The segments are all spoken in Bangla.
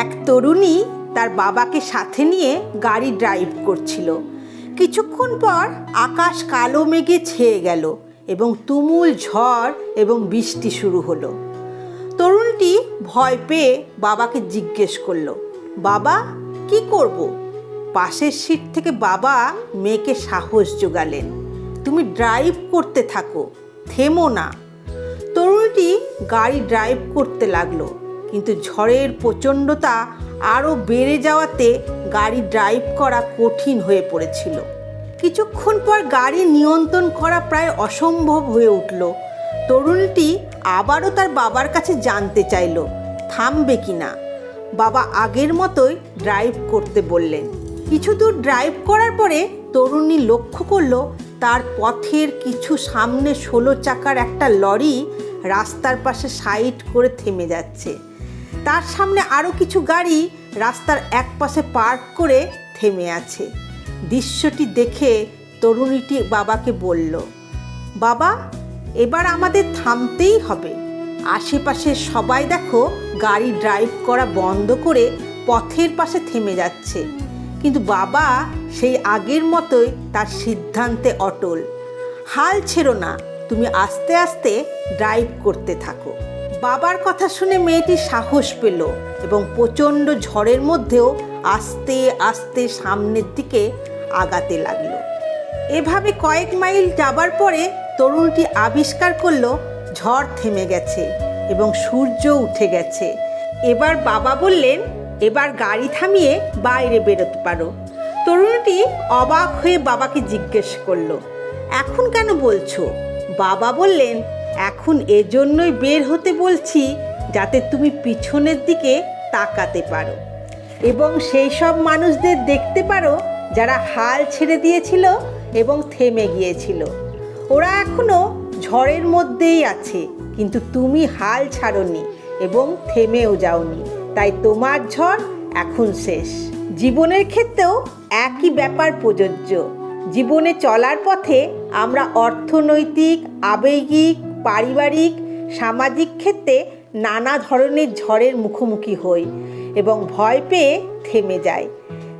এক তরুণী তার বাবাকে সাথে নিয়ে গাড়ি ড্রাইভ করছিল। কিছুক্ষণ পর আকাশ কালো মেঘে ছেয়ে গেল এবং তুমুল ঝড় এবং বৃষ্টি শুরু হলো। তরুণটি ভয় পেয়ে বাবাকে জিজ্ঞেস করলো, বাবা কি করব? পাশের সিট থেকে বাবা মেয়েকে সাহস জোগালেন, তুমি ড্রাইভ করতে থাকো, থেমো না। তরুণটি গাড়ি ড্রাইভ করতে লাগলো, কিন্তু ঝড়ের প্রচণ্ডতা আরও বেড়ে যাওয়াতে গাড়ি ড্রাইভ করা কঠিন হয়ে পড়েছিল। কিছুক্ষণ পর গাড়ি নিয়ন্ত্রণ করা প্রায় অসম্ভব হয়ে উঠল। তরুণটি আবারও তার বাবার কাছে জানতে চাইল থামবে কিনা। বাবা আগের মতোই ড্রাইভ করতে বললেন। কিছু দূর ড্রাইভ করার পরে তরুণী লক্ষ্য করল তার পথের কিছু সামনে 16 চাকার একটা লরি রাস্তার পাশে সাইড করে থেমে যাচ্ছে। তার সামনে আরও কিছু গাড়ি রাস্তার এক পাশে পার্ক করে থেমে আছে। দৃশ্যটি দেখে তরুণীটি বাবাকে বলল, বাবা এবার আমাদের থামতেই হবে। আশেপাশে সবাই দেখো গাড়ি ড্রাইভ করা বন্ধ করে পথের পাশে থেমে যাচ্ছে, কিন্তু বাবা সেই আগের মতোই তার সিদ্ধান্তে অটল। হাল ছেড়ো না, তুমি আস্তে আস্তে ড্রাইভ করতে থাকো। বাবার কথা শুনে মেয়েটি সাহস পেল এবং প্রচণ্ড ঝড়ের মধ্যেও আস্তে আস্তে সামনের দিকে আগাতে লাগলো। এভাবে কয়েক মাইল যাবার পরে তরুণটি আবিষ্কার করলো ঝড় থেমে গেছে এবং সূর্য উঠে গেছে। এবার বাবা বললেন, এবার গাড়ি থামিয়ে বাইরে বেরোতে পারো। তরুণটি অবাক হয়ে বাবাকে জিজ্ঞেস করলো, এখন কেন বলছো? বাবা বললেন, এখন এজন্যই বের হতে বলছি যাতে তুমি পিছনের দিকে তাকাতে পারো এবং সেই সব মানুষদের দেখতে পারো যারা হাল ছেড়ে দিয়েছিল এবং থেমে গিয়েছিল। ওরা এখনো ঝড়ের মধ্যেই আছে, কিন্তু তুমি হাল ছাড়োনি এবং থেমেও যাওনি, তাই তোমার ঝড় এখন শেষ। জীবনের ক্ষেত্রেও একই ব্যাপার প্রযোজ্য। জীবনে চলার পথে আমরা অর্থনৈতিক, আবেগিক, পারিবারিক, সামাজিক ক্ষেত্রে নানা ধরনের ঝড়ের মুখোমুখি হই এবং ভয় পেয়ে থেমে যাই।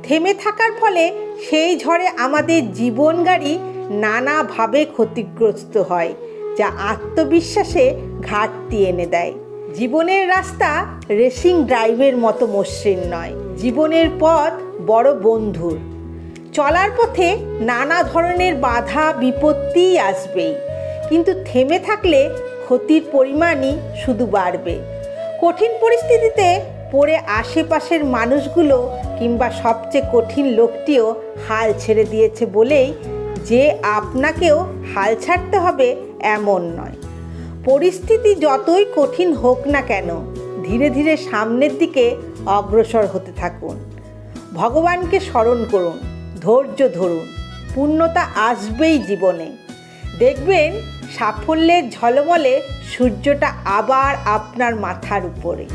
থেমে থাকার ফলে সেই ঝড়ে আমাদের জীবন গাড়ি নানাভাবে ক্ষতিগ্রস্ত হয়, যা আত্মবিশ্বাসে ঘাটতি এনে দেয়। জীবনের রাস্তা রেসিং ড্রাইভের মতো মসৃণ নয়। জীবনের পথ বড় বন্ধুর। চলার পথে নানা ধরনের বাধা বিপত্তিই আসবেই, কিন্তু থেমে থাকলে ক্ষতির পরিমাণই শুধু বাড়বে। কঠিন পরিস্থিতিতে পড়ে আশেপাশের মানুষগুলো কিংবা সবচেয়ে কঠিন লোকটিও হাল ছেড়ে দিয়েছে বলেই যে আপনাকেও হাল ছাড়তে হবে এমন নয়। পরিস্থিতি যতই কঠিন হোক না কেন, ধীরে ধীরে সামনের দিকে অগ্রসর হতে থাকুন। ভগবানকে স্মরণ করুন, ধৈর্য ধরুন, পূর্ণতা আসবেই জীবনে। দেখবেন সাফল্যের ঝলমলে সূর্যটা আবার আপনার মাথার উপরে।